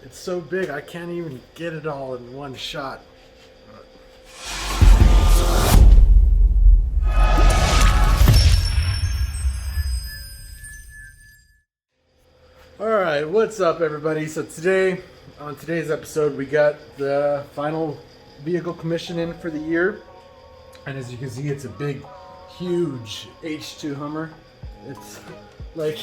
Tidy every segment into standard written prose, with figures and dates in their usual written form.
It's so big I can't even get it all in one shot. Alright, what's up everybody? So today, on today's episode, we got the final vehicle commission in for the year. And as you can see, it's a big, huge H2 Hummer. It's like,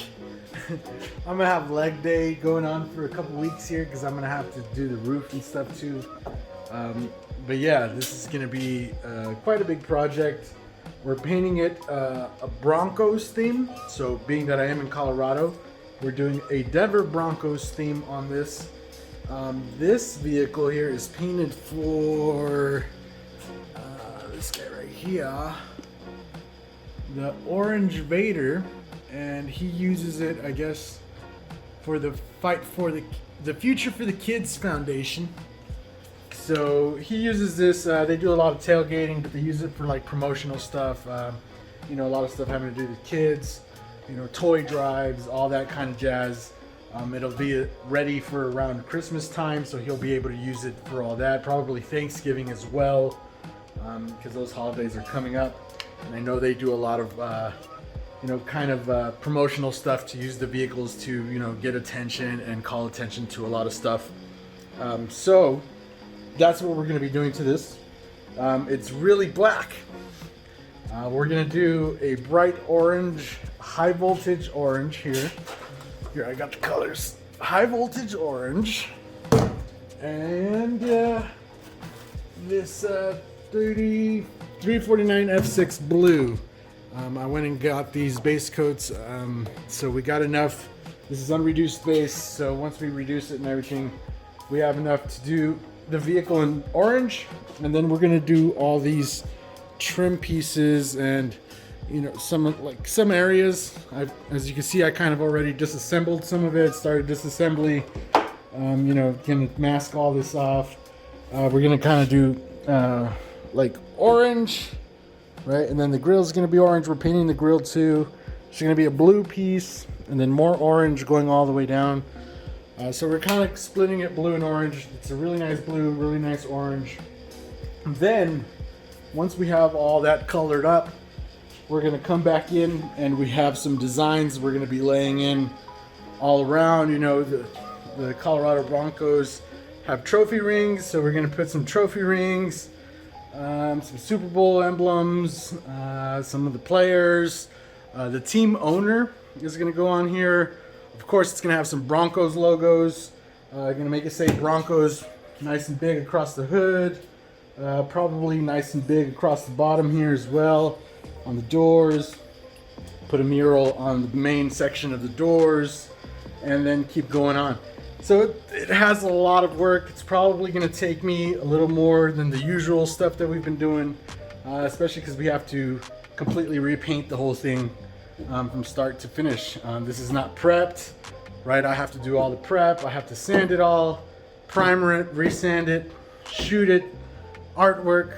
I'm gonna have leg day going on for a couple weeks here because I'm gonna have to do the roof and stuff too. But yeah, this is gonna be quite a big project. We're painting it a Broncos theme. So being that I am in Colorado, we're doing a Denver Broncos theme on this. This vehicle here is painted for this guy right here, the Orange Vader, and he uses it, I guess, for the Fight for the Future for the Kids Foundation. So he uses this. They do a lot of tailgating, but they use it for like promotional stuff. You know, a lot of stuff having to do with kids. You know, toy drives, all that kind of jazz. It'll be ready for around Christmas time, so he'll be able to use it for all that. Probably Thanksgiving as well, because those holidays are coming up. And I know they do a lot of, you know, kind of promotional stuff to use the vehicles to, you know, get attention and call attention to a lot of stuff. So that's what we're going to be doing to this. It's really black. We're going to do a bright orange, high voltage orange here. Here, I got the colors. High voltage orange. And this 349 F6 blue. I went and got these base coats. So we got enough. This is unreduced base. So once we reduce it and everything, we have enough to do the vehicle in orange. And then we're going to do all these trim pieces and, you know, some areas. As you can see, I kind of already disassembled some of it. Started disassembly. You know, gonna mask all this off. We're gonna kind of do like orange, right? And then the grill is gonna be orange. We're painting the grill too. It's gonna be a blue piece, and then more orange going all the way down. So we're kind of splitting it blue and orange. It's a really nice blue, really nice orange. And then once we have all that colored up, we're gonna come back in and we have some designs we're gonna be laying in all around. You know, the Colorado Broncos have trophy rings, so we're gonna put some trophy rings, some Super Bowl emblems, some of the players. The team owner is gonna go on here. Of course, it's gonna have some Broncos logos. Gonna make it say Broncos nice and big across the hood. Probably nice and big across the bottom here as well. On the doors, put a mural on the main section of the doors, and then keep going on. So it has a lot of work. It's probably going to take me a little more than the usual stuff that we've been doing, especially because we have to completely repaint the whole thing from start to finish. This is not prepped, right? I have to do all the prep. I have to sand it all, primer it, resand it, shoot it, artwork,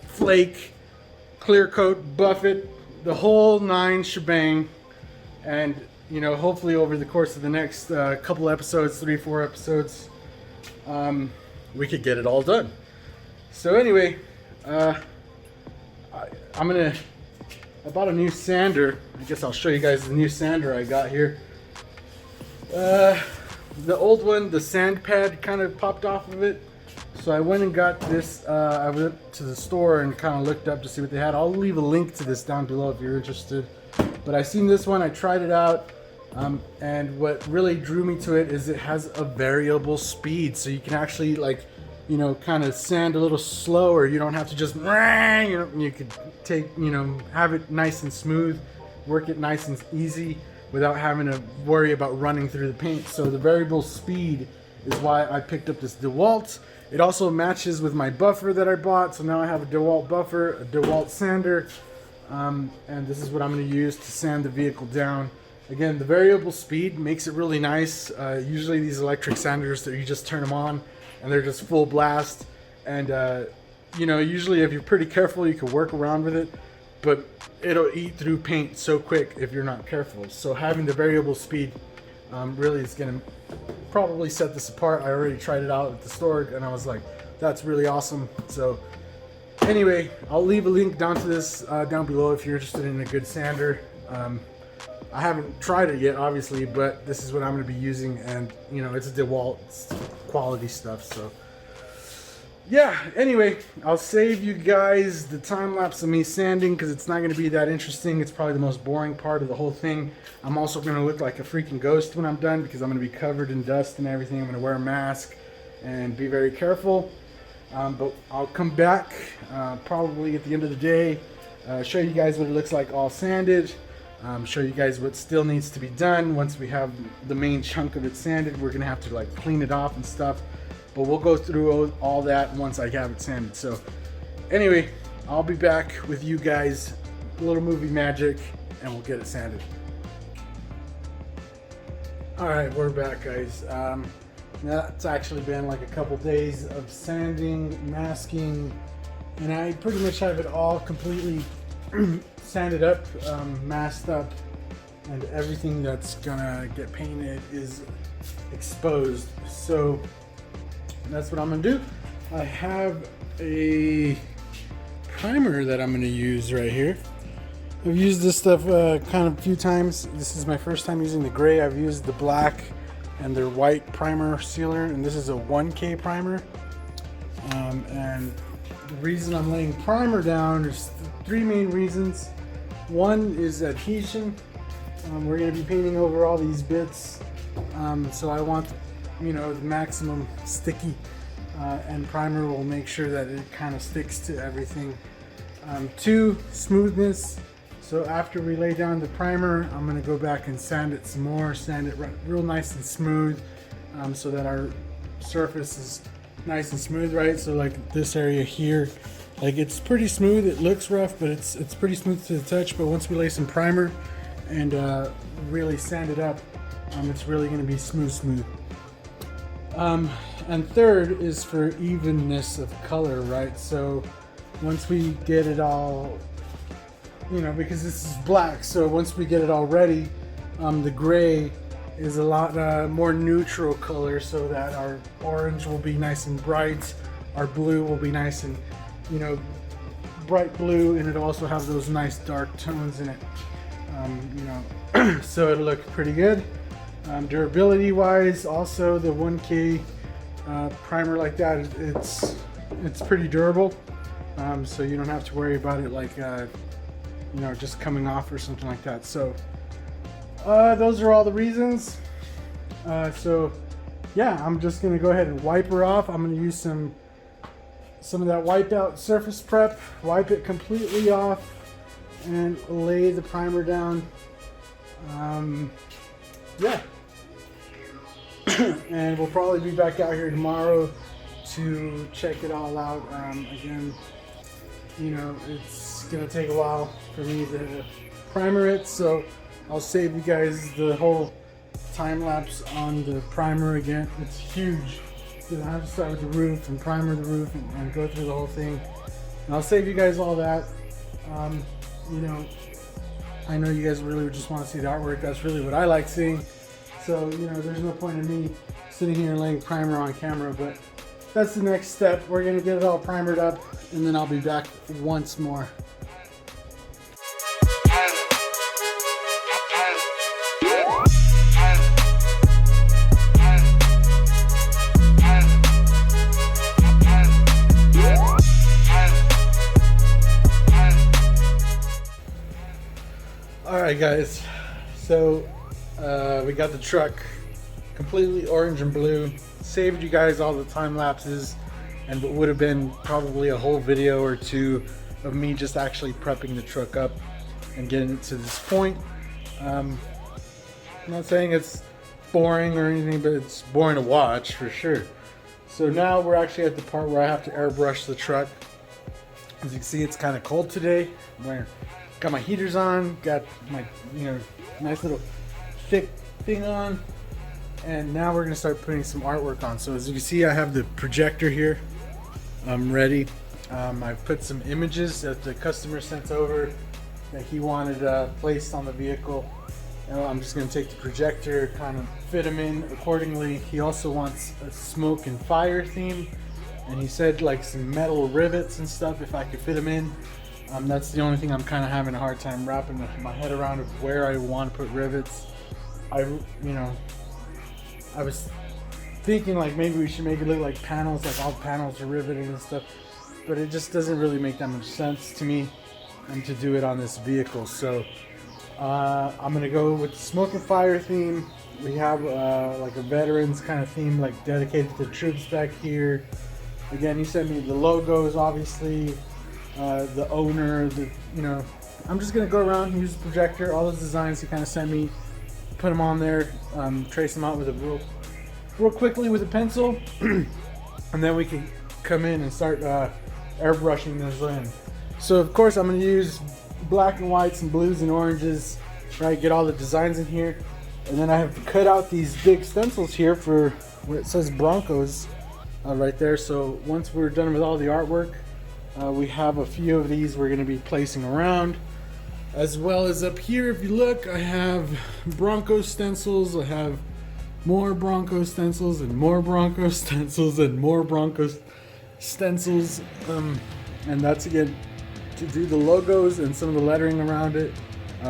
flake, clear coat, buff it, the whole 9 shebang. And, you know, hopefully over the course of the next couple episodes, 3-4 episodes, we could get it all done. So anyway, I bought a new sander. I guess I'll show you guys the new sander I got here. The old one, the sand pad kind of popped off of it. So I went and got this. I went to the store and kind of looked up to see what they had. I'll leave a link to this down below if you're interested. But I seen this one, I tried it out. And what really drew me to it is it has a variable speed. So you can actually, like, you know, kind of sand a little slower. You don't have to just, you know, you could take, you know, have it nice and smooth, work it nice and easy without having to worry about running through the paint. So the variable speed is why I picked up this DeWalt. It also matches with my buffer that I bought. So now I have a DeWalt buffer, a DeWalt sander, and this is what I'm going to use to sand the vehicle down. Again, the variable speed makes it really nice. Usually these electric sanders, that you just turn them on and they're just full blast. And you know, usually if you're pretty careful, you can work around with it, but it'll eat through paint so quick if you're not careful. So having the variable speed really is going to probably set this apart. I already tried it out at the store and I was like, that's really awesome. So anyway, I'll leave a link down to this down below if you're interested in a good sander. I haven't tried it yet, obviously, but this is what I'm going to be using, and you know, it's DeWalt quality stuff. So yeah, anyway, I'll save you guys the time lapse of me sanding because it's not going to be that interesting. It's probably the most boring part of the whole thing. I'm also going to look like a freaking ghost when I'm done because I'm going to be covered in dust and everything. I'm going to wear a mask and be very careful. But I'll come back probably at the end of the day, show you guys what it looks like all sanded, show you guys what still needs to be done. Once we have the main chunk of it sanded, we're going to have to like clean it off and stuff. But we'll go through all that once I have it sanded. So anyway, I'll be back with you guys, a little movie magic, and we'll get it sanded. All right, we're back, guys. That's actually been like a couple days of sanding, masking, and I pretty much have it all completely sanded up, masked up, and everything that's gonna get painted is exposed. So that's what I'm gonna do. I have a primer that I'm gonna use right here. I've used this stuff kind of a few times. This is my first time using the gray. I've used the black and their white primer sealer, and this is a 1K primer. And the reason I'm laying primer down is three main reasons. One is adhesion. We're gonna be painting over all these bits, so I want, you know, the maximum sticky, and primer will make sure that it kind of sticks to everything. Two, smoothness. So after we lay down the primer, I'm gonna go back and sand it some more, sand it real nice and smooth, so that our surface is nice and smooth, right? So like this area here, like it's pretty smooth. It looks rough, but it's pretty smooth to the touch. But once we lay some primer and really sand it up, it's really gonna be smooth. And third is for evenness of color, right? So once we get it all, you know, because this is black, so once we get it all ready, the gray is a lot more neutral color, so that our orange will be nice and bright, our blue will be nice and, you know, bright blue, and it'll also have those nice dark tones in it, you know, so it'll look pretty good. Durability wise, also the 1K primer like that, it's pretty durable, so you don't have to worry about it like you know, just coming off or something like that. So those are all the reasons. So yeah, I'm just gonna go ahead and wipe her off. I'm gonna use some of that wipe out surface prep, wipe it completely off, and lay the primer down. Yeah. And we'll probably be back out here tomorrow to check it all out. Again, you know, it's gonna take a while for me to primer it, so I'll save you guys the whole time lapse on the primer again. It's huge, so I have to start with the roof and primer the roof and go through the whole thing. And I'll save you guys all that. You know, I know you guys really just want to see the artwork. That's really what I like seeing. So, you know, there's no point in me sitting here and laying primer on camera, but that's the next step. We're gonna get it all primered up, and then I'll be back once more. All right, guys. So we got the truck completely orange and blue. Saved you guys all the time lapses and what would have been probably a whole video or two of me just actually prepping the truck up and getting it to this point. I'm not saying it's boring or anything, but it's boring to watch for sure. So now we're actually at the part where I have to airbrush the truck. As you can see, it's kind of cold today. Got my heaters on, got my, you know, nice little thick thing on, and now we're gonna start putting some artwork on. So as you can see, I have the projector here. I'm ready. I've put some images that the customer sent over that he wanted placed on the vehicle. I'm just going to take the projector, kind of fit him in accordingly. He also wants a smoke and fire theme, and he said like some metal rivets and stuff if I could fit him in. That's the only thing I'm kind of having a hard time wrapping my head around of where I want to put rivets. I was thinking like maybe we should make it look like panels, like all panels are riveted and stuff, but it just doesn't really make that much sense to me and to do it on this vehicle. So I'm gonna go with the smoke and fire theme. We have like a veterans kind of theme, like dedicated to troops back here. Again, he sent me the logos, obviously, the owner, I'm just gonna go around and use the projector, all those designs he kind of sent me, put them on there, trace them out with a real quickly with a pencil, and then we can come in and start airbrushing this in. So of course I'm gonna use black and whites and blues and oranges, right? Get all the designs in here, and then I have to cut out these big stencils here for where it says Broncos right there. So once we're done with all the artwork, we have a few of these we're going to be placing around, as well as up here. If you look, I have Broncos stencils. I have more Broncos stencils and more Broncos stencils and more Broncos stencils, and that's again to do the logos and some of the lettering around it,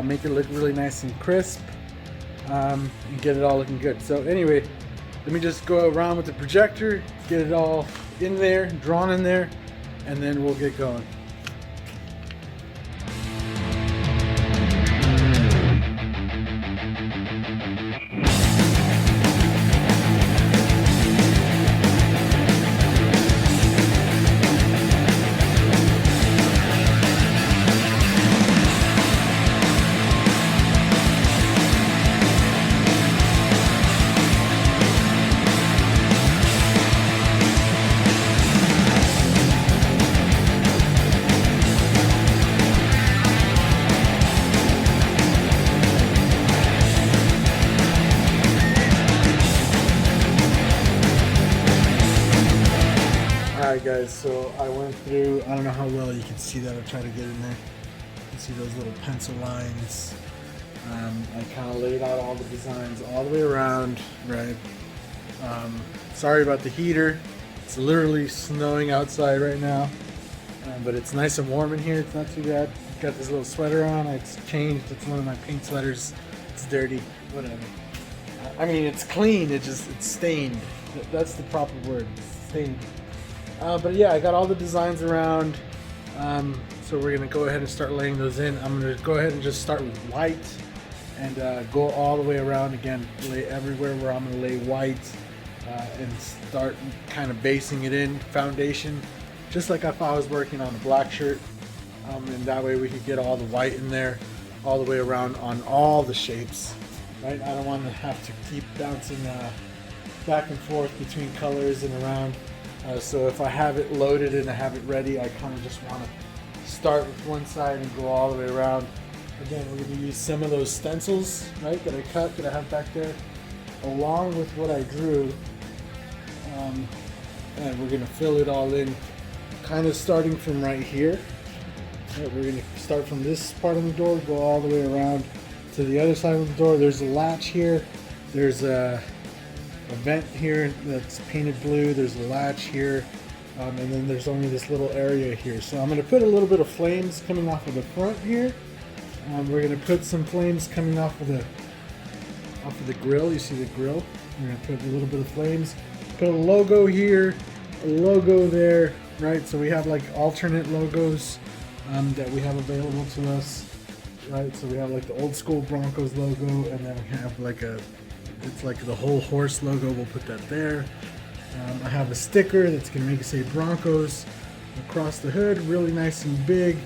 make it look really nice and crisp, and get it all looking good. So anyway, let me just go around with the projector, get it all in there, drawn in there, and then we'll get going. Alright guys, so I went through, I don't know how well you can see that, I'll try to get in there. You can see those little pencil lines. I kind of laid out all the designs all the way around, right? Sorry about the heater. It's literally snowing outside right now, but it's nice and warm in here, it's not too bad. Got this little sweater on, it's changed, it's one of my paint sweaters. It's dirty, whatever. I mean, it's clean, it's stained. That's the proper word, it's stained. But yeah, I got all the designs around, so we're going to go ahead and start laying those in. I'm going to go ahead and just start with white and go all the way around again, lay everywhere where I'm going to lay white, and start kind of basing it in, foundation, just like if I was working on a black shirt, and that way we could get all the white in there all the way around on all the shapes, right? I don't want to have to keep bouncing back and forth between colors and around. So if I have it loaded and I have it ready, I kind of just want to start with one side and go all the way around. Again, we're going to use some of those stencils, right, that I cut, that I have back there, along with what I drew, and we're going to fill it all in, kind of starting from right here. Right, we're going to start from this part of the door, go all the way around to the other side of the door. There's a latch here. There's a vent here that's painted blue. There's a latch here, and then there's only this little area here. So I'm going to put a little bit of flames coming off of the front here. We're going to put some flames coming off of the grill. You see the grill? We're going to put a little bit of flames. Put a logo here, a logo there, right? So we have like alternate logos that we have available to us, right? So we have like the old school Broncos logo, and then we have like it's like the whole horse logo. We'll put that there. I have a sticker that's going to make it say Broncos across the hood, really nice and big.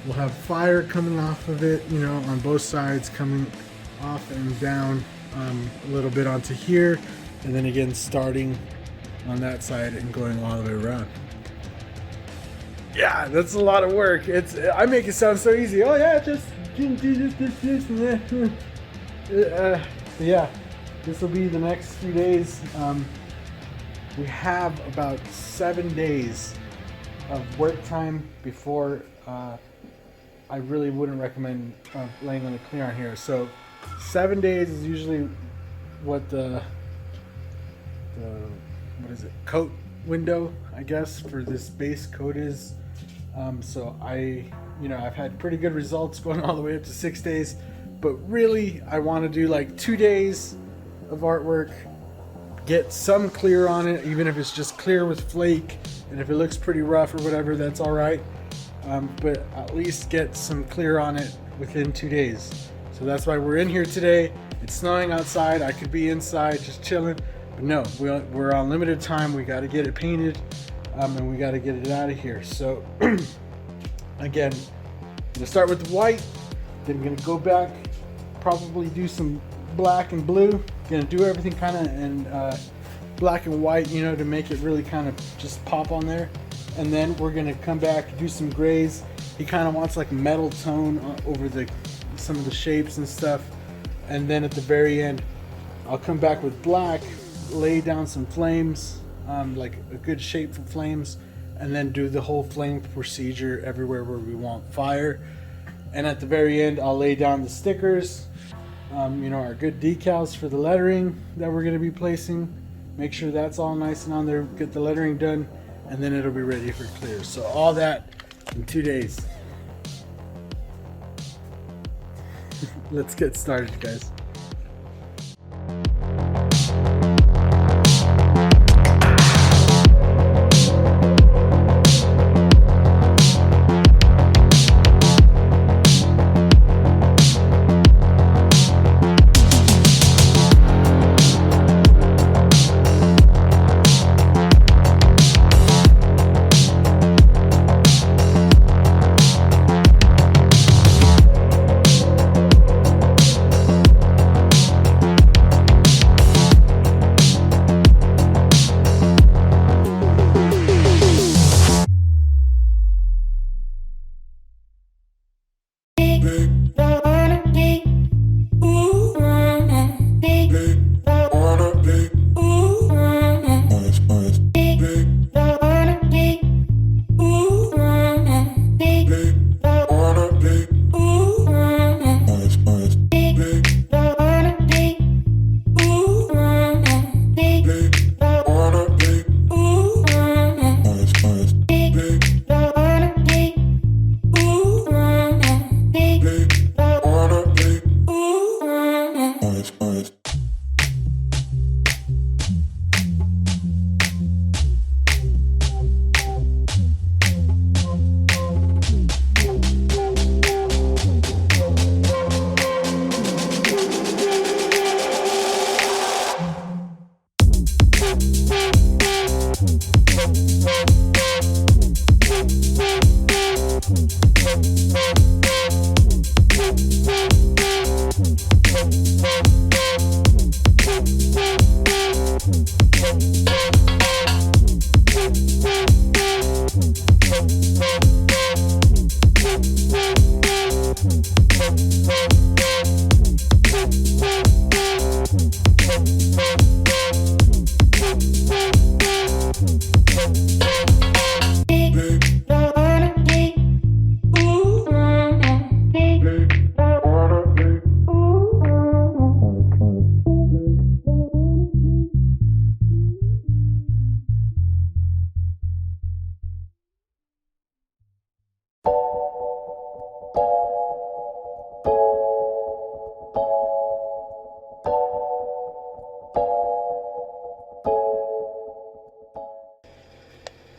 We'll have fire coming off of it, on both sides, coming off and down a little bit onto here, and then again starting on that side and going all the way around. Yeah, that's a lot of work. I make it sound so easy. Oh yeah, just do this, and that. Yeah. This will be the next few days. We have about 7 days of work time before I really wouldn't recommend laying on the clear on here. So 7 days is usually what the what is it, coat window, I guess, for this base coat is. So I've had pretty good results going all the way up to 6 days, but really I want to do like 2 days of artwork, get some clear on it, even if it's just clear with flake, and if it looks pretty rough or whatever, that's all right. But at least get some clear on it within 2 days. So that's why we're in here today. It's snowing outside. I could be inside just chilling, but no, we're on limited time. We got to get it painted, and we got to get it out of here. So again, I'm gonna start with the white, then I'm gonna go back, probably do some black and blue. Gonna do everything kind of in black and white, to make it really kind of just pop on there. And then we're gonna come back, do some grays. He kind of wants like a metal tone over some of the shapes and stuff. And then at the very end, I'll come back with black, lay down some flames, like a good shape for flames, and then do the whole flame procedure everywhere where we want fire. And at the very end, I'll lay down the stickers, our good decals for the lettering that we're going to be placing. Make sure that's all nice and on there, get the lettering done, and then it'll be ready for clear. So all that in 2 days. Let's get started, guys.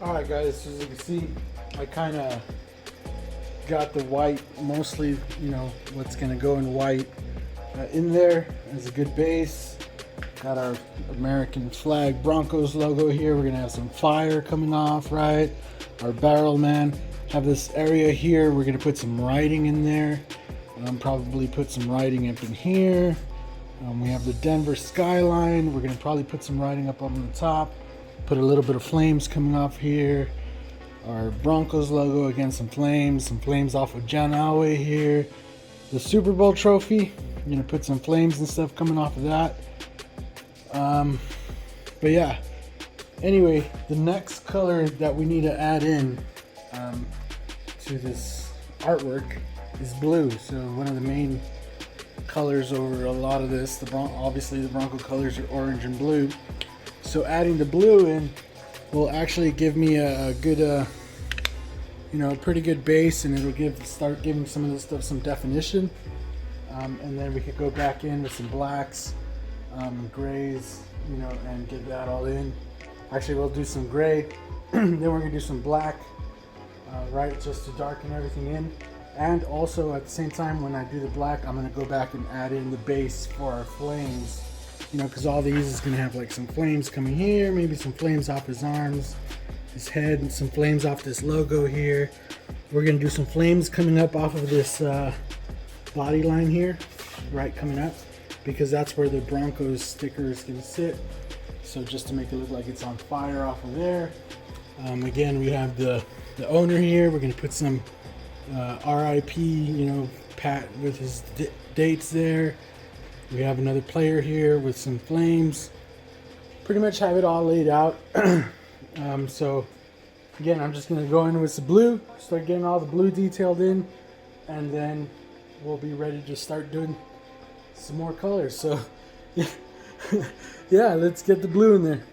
Alright guys, as you can see, I kind of got the white, mostly, what's going to go in white in there as a good base. Got our American flag Broncos logo here. We're going to have some fire coming off, right? Our barrel man. Have this area here. We're going to put some writing in there. Probably put some writing up in here. We have the Denver skyline. We're going to probably put some writing up on the top. Put a little bit of flames coming off here. Our Broncos logo, again, some flames off of John Elway here. The Super Bowl trophy, I'm gonna put some flames and stuff coming off of that. But yeah, anyway, the next color that we need to add in to this artwork is blue. So one of the main colors over a lot of this. Obviously the Bronco colors are orange and blue. So adding the blue in will actually give me a good, you know, a pretty good base, and it'll start giving some of this stuff some definition. And then we could go back in with some blacks, grays, you know, and get that all in. Actually, we'll do some gray, then we're gonna do some black, right, just to darken everything in. And also at the same time, when I do the black, I'm gonna go back and add in the base for our flames, you know, because all these is gonna have like some flames coming here, maybe some flames off his arms, his head, and some flames off this logo here. We're gonna do some flames coming up off of this body line here, right, coming up, because that's where the Broncos sticker is gonna sit. So just to make it look like it's on fire off of there. Again, we have the owner here. We're gonna put some RIP, you know, Pat with his dates there. We have another player here with some flames. Pretty much have it all laid out. So again, I'm just gonna go in with the blue, start getting all the blue detailed in, and then we'll be ready to start doing some more colors. So yeah, let's get the blue in there.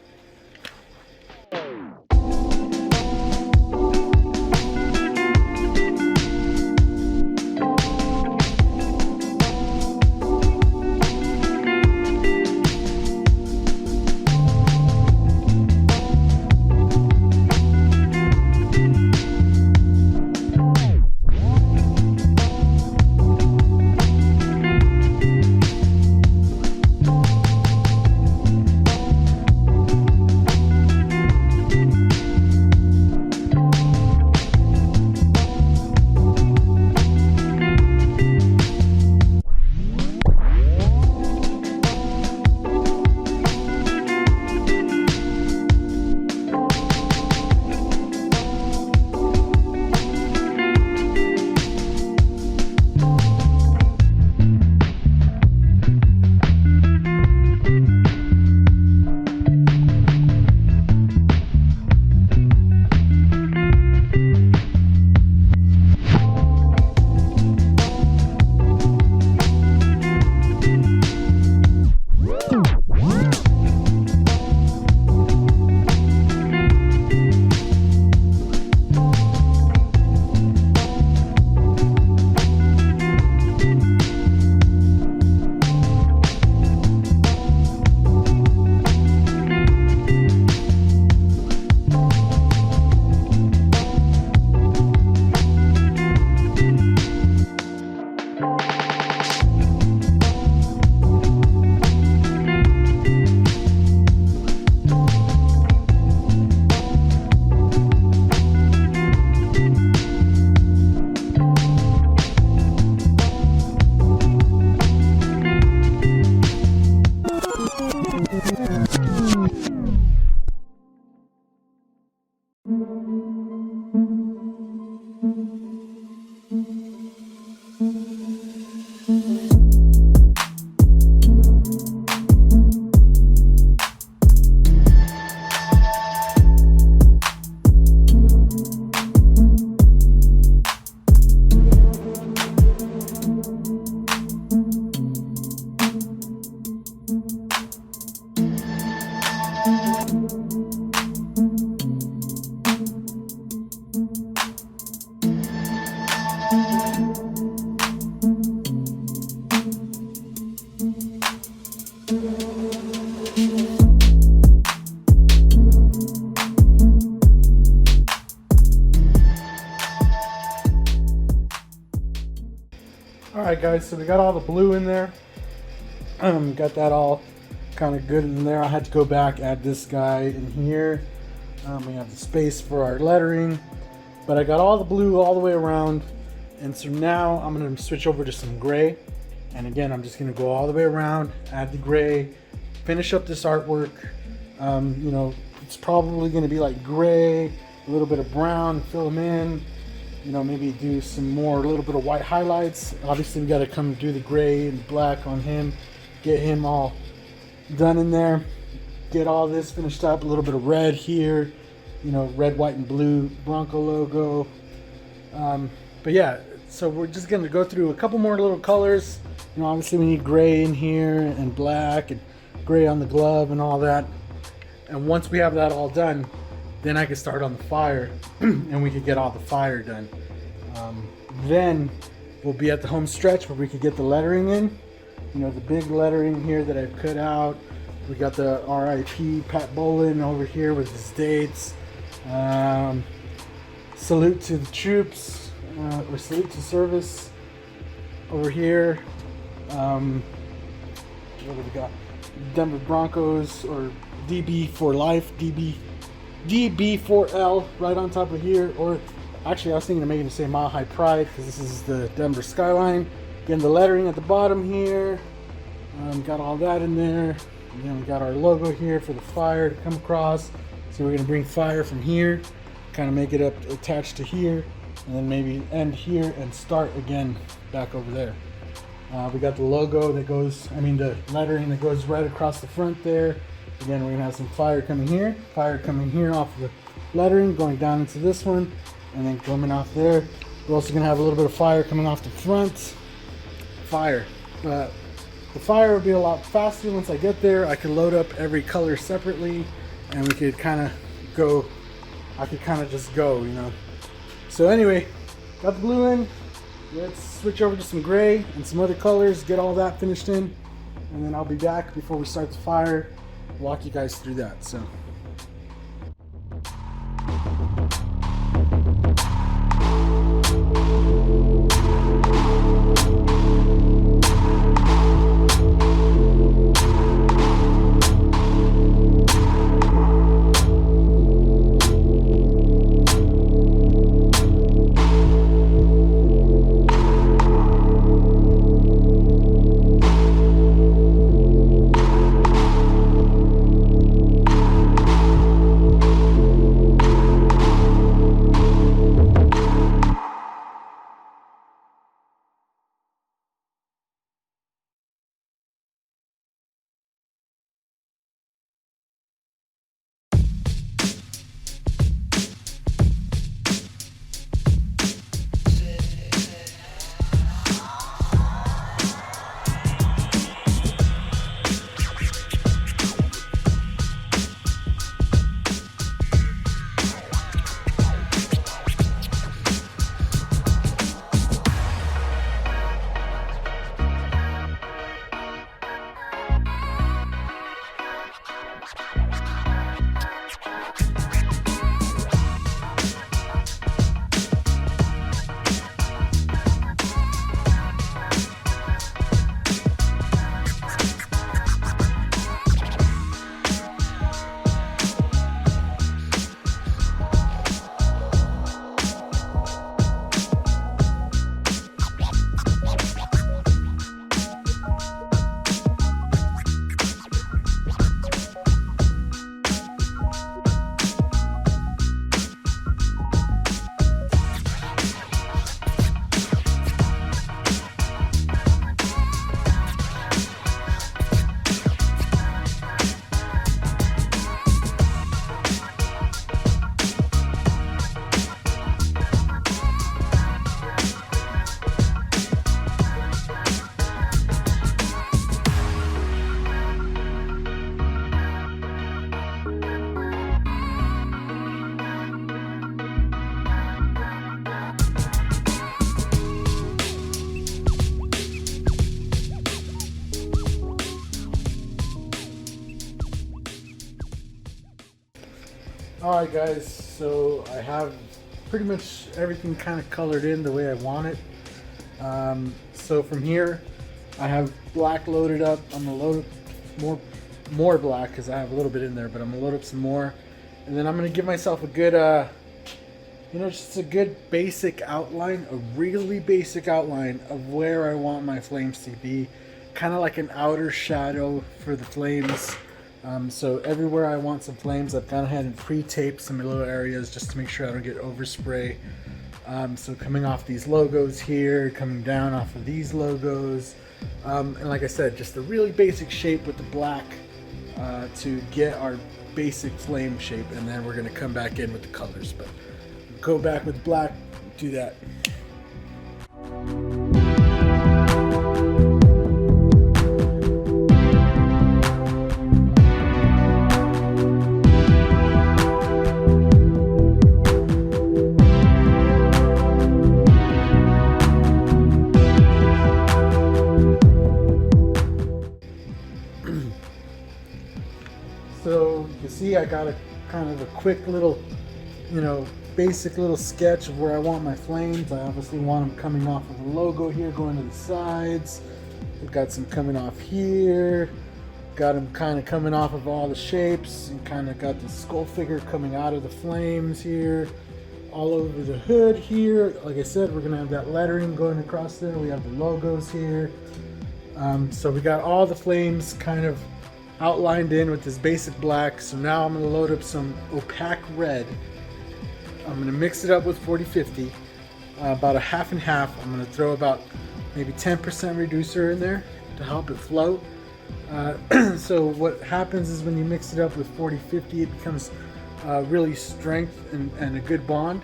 Alright guys, so we got all the blue in there. Got that all kind of good in there. I had to go back, add this guy in here. We have the space for our lettering. But I got all the blue all the way around. And so now I'm going to switch over to some gray. And again, I'm just going to go all the way around, add the gray, finish up this artwork. You know, it's probably going to be like gray, a little bit of brown, fill them in. You know, maybe do some more, a little bit of white highlights. Obviously we got to come do the gray and black on him, get him all done in there, get all this finished up, a little bit of red here, you know, red, white, and blue Bronco logo. But yeah, so we're just going to go through a couple more little colors, You know, obviously we need gray in here and black and gray on the glove and all that. And once we have that all done, then I can start on the fire and we could get all the fire done. Then we'll be at the home stretch where we could get the lettering in. You know, the big lettering here that I've cut out. We got the RIP Pat Bolin over here with his dates. Salute to the troops, or salute to service over here. What do we got? Denver Broncos, or DB for life, DB4L right on top of here. Or actually I was thinking of making it say Mile High Pride, because this is the Denver skyline. Again, the lettering at the bottom here. Got all that in there. And then we got our logo here for the fire to come across. So we're going to bring fire from here, kind of make it up attached to here, and then maybe end here and start again back over there. We got the logo that goes, the lettering that goes right across the front there. Again, we're going to have some fire coming here off of the lettering, going down into this one, and then coming off there. We're also going to have a little bit of fire coming off the front. Fire. The fire will be a lot faster once I get there. I can load up every color separately, and we could kind of go, I could kind of just go, you know. So anyway, got the blue in. Let's switch over to some gray and some other colors, get all that finished in, and then I'll be back before we start the fire, walk you guys through that. So. Alright guys, so I have pretty much everything kind of colored in the way I want it. So from here I have black loaded up. I'm going to load up more black because I have a little bit in there, but I'm going to load up some more. And then I'm going to give myself a good, just a good basic outline, a really basic outline of where I want my flames to be. Kind of like an outer shadow for the flames. So everywhere I want some flames, I've gone ahead and pre-taped some little areas just to make sure I don't get overspray. So coming off these logos here, coming down off of these logos, and like I said, just a really basic shape with the black to get our basic flame shape, and then we're going to come back in with the colors. But go back with black, do that. see, I got a kind of a quick little, you know, basic little sketch of where I want my flames. I obviously want them coming off of the logo here, going to the sides. I've got some coming off here. Got them kind of coming off of all the shapes, and kind of got the skull figure coming out of the flames here. All over the hood here. Like I said, we're gonna have that lettering going across there. We have the logos here. So we got all the flames kind of outlined in with this basic black. So now I'm gonna load up some opaque red. I'm gonna mix it up with 40-50, about a half and half. I'm gonna throw about maybe 10% reducer in there to help it float. So what happens is when you mix it up with 40-50, it becomes really strength and a good bond,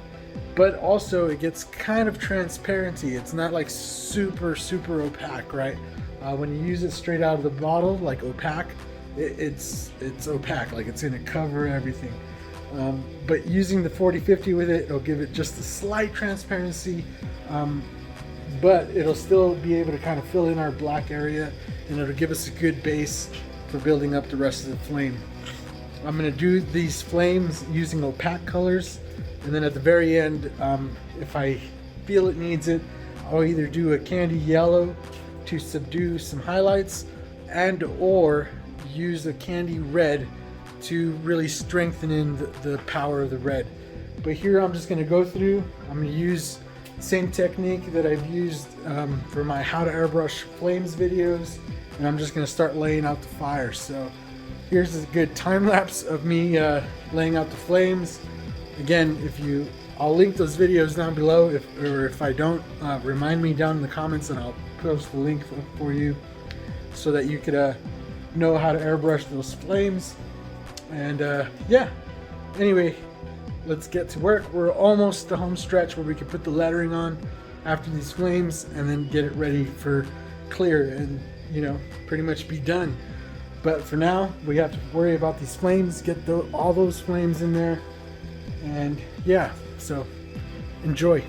but also it gets kind of transparency. It's not like super opaque, right? When you use it straight out of the bottle, like opaque, it's opaque, like it's gonna cover everything. But using the 40-50 with it, it'll give it just a slight transparency, but it'll still be able to kind of fill in our black area, and it'll give us a good base for building up the rest of the flame. I'm going to do these flames using opaque colors, and then at the very end, if I feel it needs it, I'll either do a candy yellow to subdue some highlights, and or use a candy red to really strengthen in the power of the red. But here I'm just going to go through, I'm going to use the same technique that I've used for my how to airbrush flames videos, and I'm just going to start laying out the fire. So here's a good time lapse of me laying out the flames. Again, I'll link those videos down below, if I don't, remind me down in the comments and I'll post the link for you so that you could know how to airbrush those flames. And yeah, anyway, let's get to work. We're almost the home stretch where we can put the lettering on after these flames and then get it ready for clear and, you know, pretty much be done. But for now, we have to worry about these flames, get all those flames in there, and yeah, so enjoy.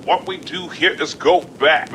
What we do here is go back.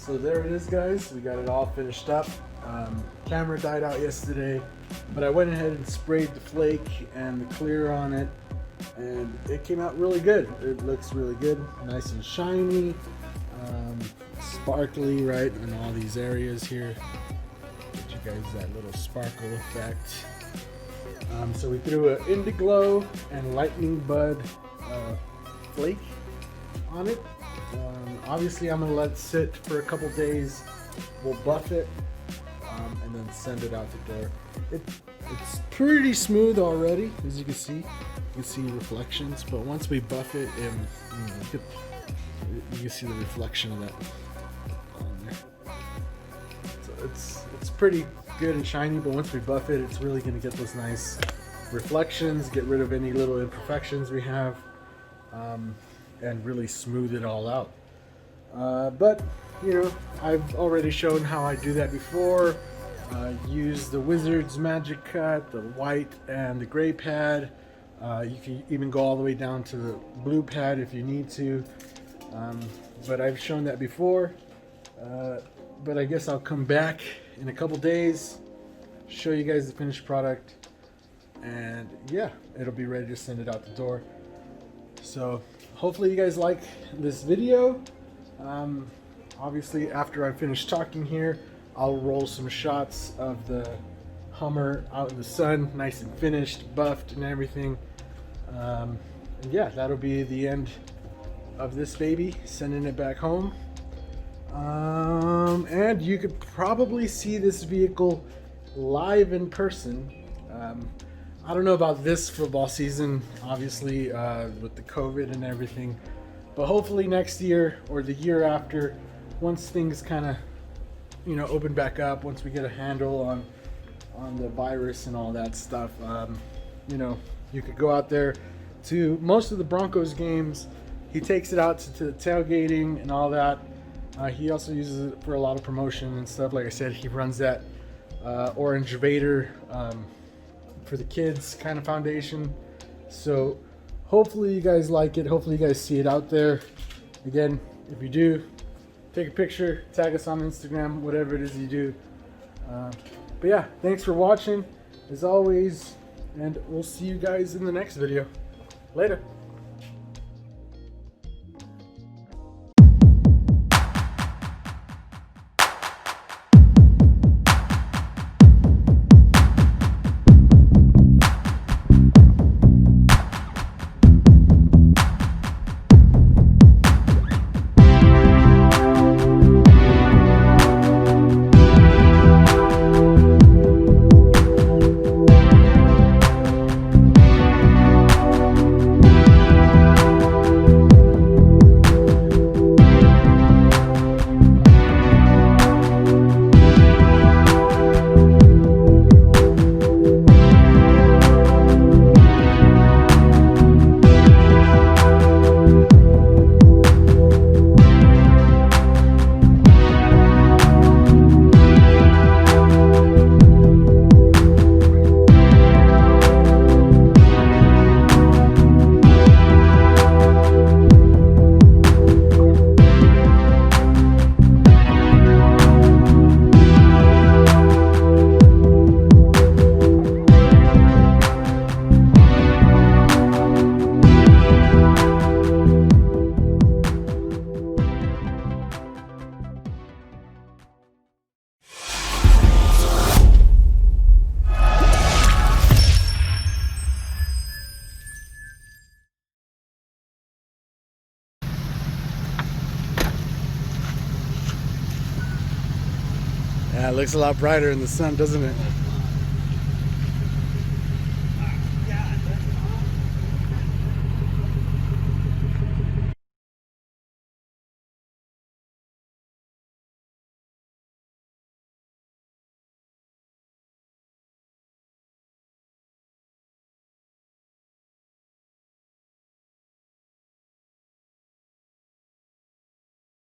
So there it is, guys. We got it all finished up. Camera died out yesterday, but I went ahead and sprayed the flake and the clear on it, and it came out really good. It looks really good, nice and shiny. sparkly, right, in all these areas here. Get you guys that little sparkle effect. So we threw an Indiglo and Lightning Bud flake on it. Obviously I'm gonna let it sit for a couple days. We'll buff it and then send it out the door. It's pretty smooth already, as you can see. You can see reflections, but once we buff it, you can see the reflection of that on there. So it's pretty good and shiny, but once we buff it, it's really going to get those nice reflections, get rid of any little imperfections we have, and really smooth it all out. But you know, I've already shown how I do that before. Use the Wizard's Magic Cut, the white and the gray pad. You can even go all the way down to the blue pad if you need to. But I've shown that before. But I guess I'll come back in a couple days, show you guys the finished product, and yeah, it'll be ready to send it out the door. So hopefully you guys like this video. Obviously after I finish talking here, I'll roll some shots of the Hummer out in the sun, nice and finished, buffed and everything. And yeah, that'll be the end of this baby, sending it back home. And you could probably see this vehicle live in person. I don't know about this football season, obviously, with the COVID and everything, but hopefully next year or the year after, once things kind of, you know, open back up, once we get a handle on the virus and all that stuff, you know, you could go out there to most of the Broncos games. He takes it out to the tailgating and all that. He also uses it for a lot of promotion and stuff. Like I said, he runs that Orange Vader for the kids kind of foundation. So hopefully you guys like it. Hopefully you guys see it out there. Again, if you do, take a picture, tag us on Instagram, whatever it is you do. But yeah, thanks for watching as always, and we'll see you guys in the next video. Later. Yeah, it looks a lot brighter in the sun, doesn't it?